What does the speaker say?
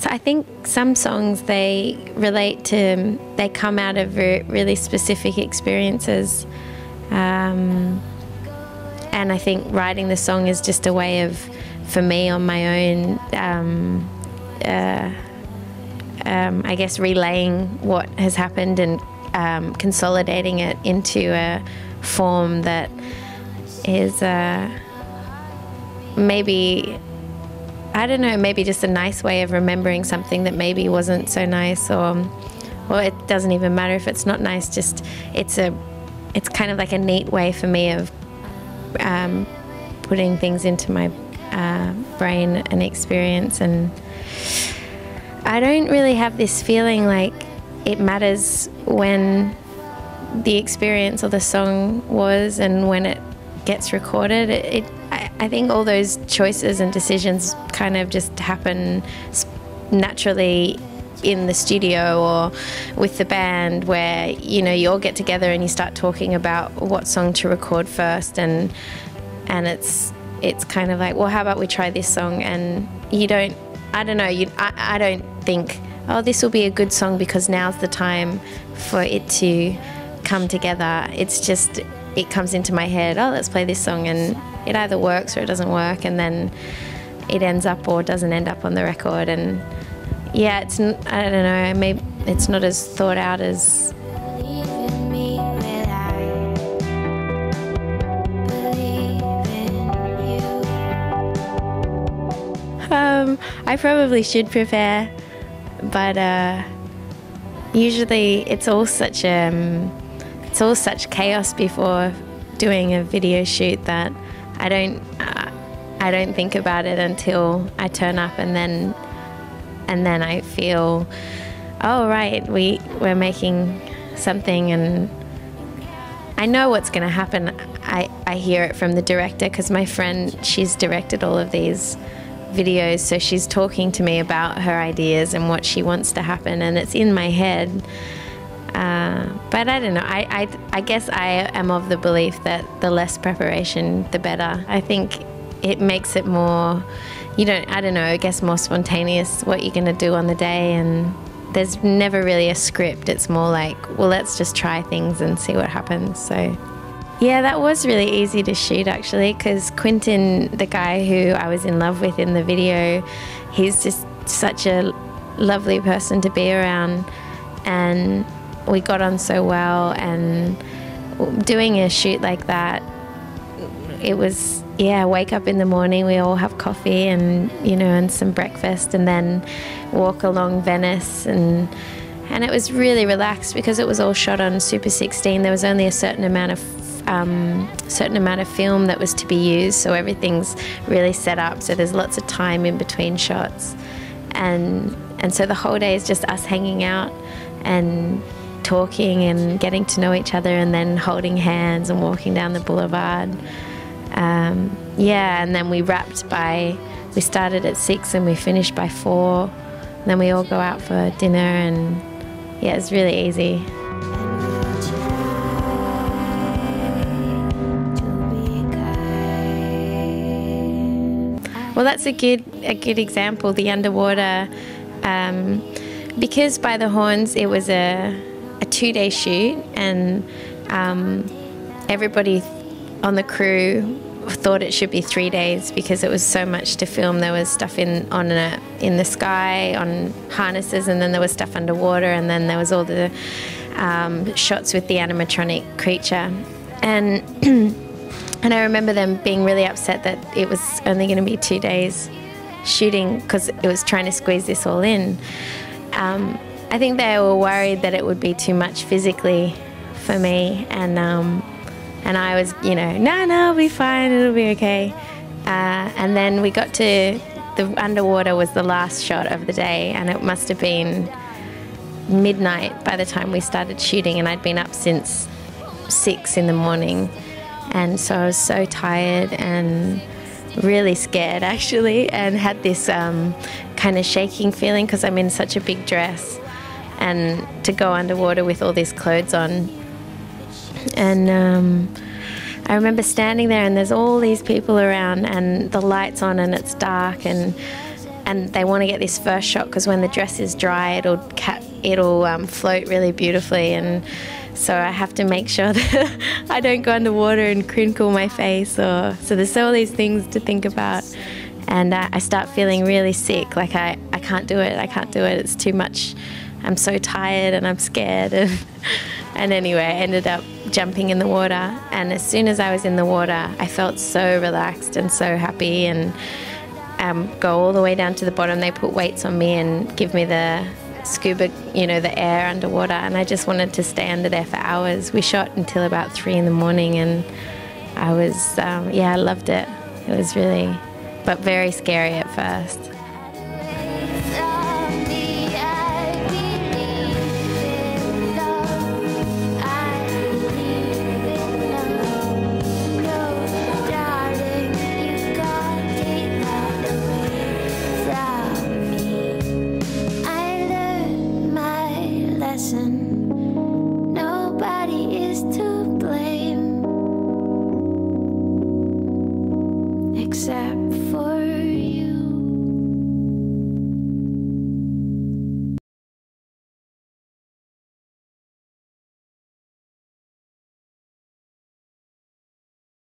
So I think some songs, they come out of really specific experiences. And I think writing the song is just a way of, for me, on my own, I guess relaying what has happened and consolidating it into a form that is maybe, I don't know, maybe just a nice way of remembering something that maybe wasn't so nice, or it doesn't even matter if it's not nice, just it's kind of like a neat way for me of putting things into my brain and experience. And I don't really have this feeling like it matters when the experience or the song was and when it gets recorded. I think all those choices and decisions kind of just happen naturally in the studio or with the band, where you all get together and you start talking about what song to record first, and it's kind of like, well, how about we try this song? And I don't think, oh, this will be a good song because now's the time for it to come together. It's just, it comes into my head, oh, let's play this song, and it either works or it doesn't work, and then it ends up or doesn't end up on the record. And yeah, I don't know, maybe it's not as thought out as I probably should prepare, but usually it's all such chaos before doing a video shoot that I don't think about it until I turn up, and then I feel, oh right, we're making something, and I know what's going to happen. I hear it from the director, because my friend, she's directed all of these videos, so she's talking to me about her ideas and what she wants to happen, and it's in my head. But I don't know, I guess I am of the belief that the less preparation, the better. I think it makes it more, I don't know, I guess more spontaneous what you're going to do on the day, and there's never really a script. It's more like, well, let's just try things and see what happens. So yeah, that was really easy to shoot actually, because Quentin, the guy who I was in love with in the video, he's just such a lovely person to be around, and we got on so well. And doing a shoot like that, it was, wake up in the morning, we all have coffee and and some breakfast, and then walk along Venice, and it was really relaxed because it was all shot on Super 16. There was only a certain amount of film that was to be used, so everything's really set up, so there's lots of time in between shots, and so the whole day is just us hanging out and talking and getting to know each other, and then holding hands and walking down the boulevard. And then we started at 6 and we finished by 4, and then we all go out for dinner, and it's really easy. Well, that's a good example, the underwater, because By the Horns, it was a 2-day shoot, and everybody on the crew thought it should be 3 days because it was so much to film. There was stuff in the sky on harnesses, and then there was stuff underwater, and then there was all the shots with the animatronic creature. And and I remember them being really upset that it was only going to be 2 days shooting because it was trying to squeeze this all in. I think they were worried that it would be too much physically for me, and I was, no, it'll be fine, it'll be okay. And then we got to the underwater was the last shot of the day, and it must have been midnight by the time we started shooting, and I'd been up since 6 in the morning, and so I was so tired and really scared actually, and had this kind of shaking feeling because I'm in such a big dress, and to go underwater with all these clothes on. And I remember standing there, and there's all these people around, and the light's on, and it's dark, and and they want to get this first shot because when the dress is dry, it'll float really beautifully, and so I have to make sure that I don't go underwater and crinkle my face. So there's all these things to think about, and I start feeling really sick. Like I can't do it. It's too much. I'm so tired and I'm scared. And anyway, I ended up jumping in the water, and as soon as I was in the water, I felt so relaxed and so happy, and go all the way down to the bottom. They put weights on me and give me the scuba, the air underwater, and I just wanted to stay under there for hours. We shot until about 3 in the morning, and I was, I loved it. It was really, but very scary at first.